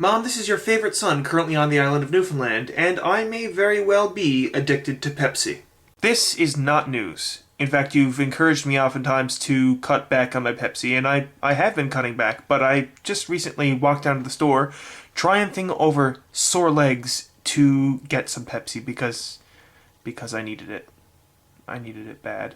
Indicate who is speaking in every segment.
Speaker 1: Mom, this is your favorite son currently on the island of Newfoundland, and I may very well be addicted to Pepsi. This is not news. In fact, you've encouraged me oftentimes to cut back on my Pepsi, and I have been cutting back, but I just recently walked down to the store triumphing over sore legs to get some Pepsi because I needed it. I needed it bad.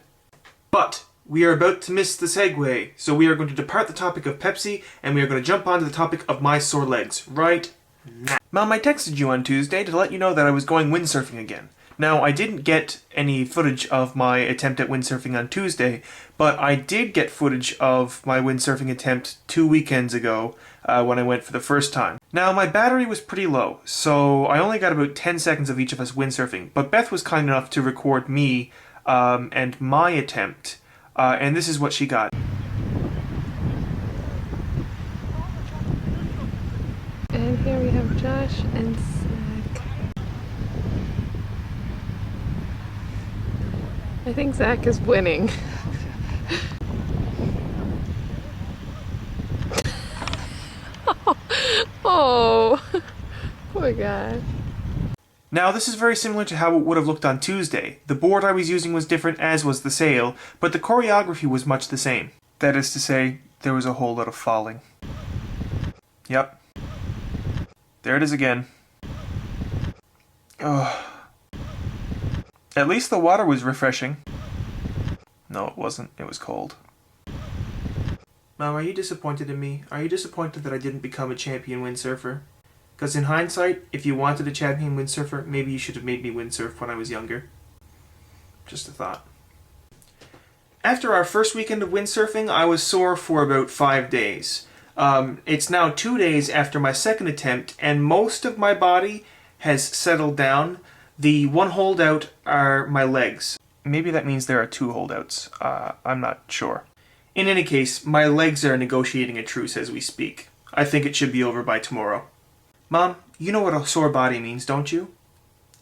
Speaker 1: But we are about to miss the segue, so we are going to depart the topic of Pepsi, and we are going to jump onto the topic of my sore legs right now. Mom, I texted you on Tuesday to let you know that I was going windsurfing again. Now, I didn't get any footage of my attempt at windsurfing on Tuesday, but I did get footage of my windsurfing attempt 2 weekends ago when I went for the first time. Now, my battery was pretty low, so I only got about 10 seconds of each of us windsurfing, but Beth was kind enough to record me and my attempt, and this is what she got.
Speaker 2: And here we have Josh and Zach. I think Zach is winning. Oh, poor guy.
Speaker 1: Now, this is very similar to how it would have looked on Tuesday. The board I was using was different, as was the sail, but the choreography was much the same. That is to say, there was a whole lot of falling. Yep. There it is again. Ugh. At least the water was refreshing. No, it wasn't. It was cold. Mom, are you disappointed in me? Are you disappointed that I didn't become a champion windsurfer? Because in hindsight, if you wanted a champion windsurfer, maybe you should have made me windsurf when I was younger. Just a thought. After our first weekend of windsurfing, I was sore for about 5 days. It's now 2 days after my second attempt, and most of my body has settled down. The one holdout are my legs. Maybe that means there are 2 holdouts. I'm not sure. In any case, my legs are negotiating a truce as we speak. I think it should be over by tomorrow. Mom, you know what a sore body means, don't you?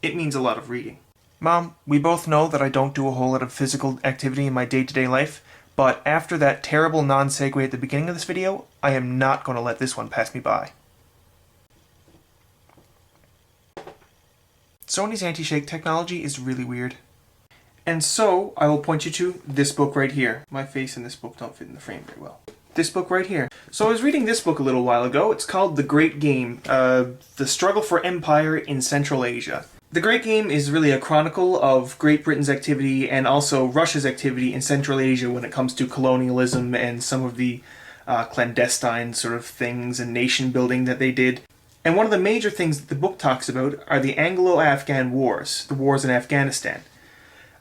Speaker 1: It means a lot of reading. Mom, we both know that I don't do a whole lot of physical activity in my day-to-day life, but after that terrible non-segue at the beginning of this video, I am not going to let this one pass me by. Sony's anti-shake technology is really weird. And so, I will point you to this book right here. My face and this book don't fit in the frame very well. This book right here. So I was reading this book a little while ago. It's called The Great Game, The Struggle for Empire in Central Asia. The Great Game is really a chronicle of Great Britain's activity and also Russia's activity in Central Asia when it comes to colonialism and some of the clandestine sort of things and nation building that they did. And one of the major things that the book talks about are the Anglo-Afghan wars, the wars in Afghanistan.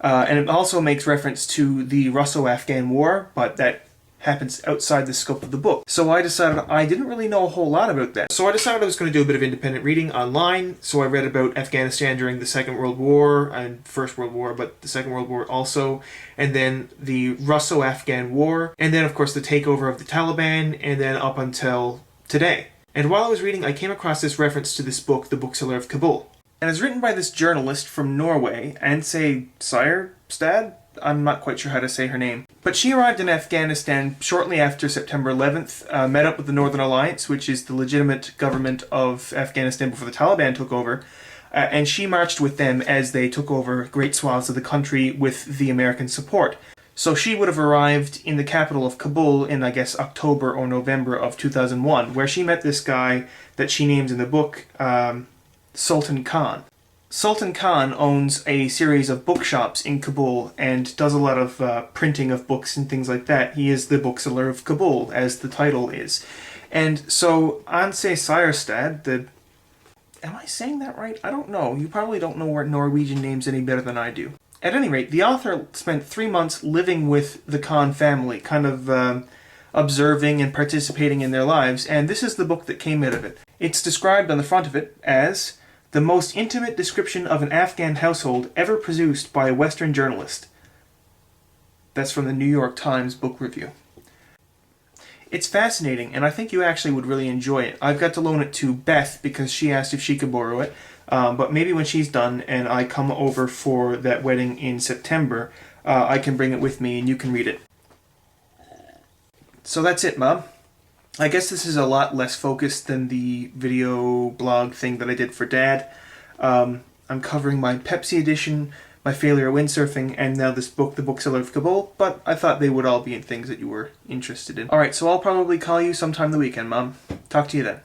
Speaker 1: And it also makes reference to the Russo-Afghan War, but that happens outside the scope of the book. So I decided I didn't really know a whole lot about that. So I decided I was going to do a bit of independent reading online. So I read about Afghanistan during the Second World War and First World War, but the Second World War also. And then the Russo-Afghan War. And then, of course, the takeover of the Taliban. And then up until today. And while I was reading, I came across this reference to this book, The Bookseller of Kabul. And it's written by this journalist from Norway, Anse Seierstad? I'm not quite sure how to say her name. But she arrived in Afghanistan shortly after September 11th, met up with the Northern Alliance, which is the legitimate government of Afghanistan before the Taliban took over, and she marched with them as they took over great swaths of the country with the American support. So she would have arrived in the capital of Kabul in, I guess, October or November of 2001, where she met this guy that she names in the book Sultan Khan. Sultan Khan owns a series of bookshops in Kabul and does a lot of printing of books and things like that. He is the bookseller of Kabul, as the title is. And so Anse Seierstad, am I saying that right? I don't know. You probably don't know Norwegian names any better than I do. At any rate, the author spent 3 months living with the Khan family, kind of observing and participating in their lives, and this is the book that came out of it. It's described on the front of it as the most intimate description of an Afghan household ever produced by a Western journalist. That's from the New York Times book review. It's fascinating, and I think you actually would really enjoy it. I've got to loan it to Beth because she asked if she could borrow it, but maybe when she's done and I come over for that wedding in September, I can bring it with me and you can read it. So that's it, Mom. I guess this is a lot less focused than the video blog thing that I did for Dad. I'm covering my Pepsi edition, my failure at windsurfing, and now this book, The Bookseller of Kabul, but I thought they would all be in things that you were interested in. Alright, so I'll probably call you sometime the weekend, Mom. Talk to you then.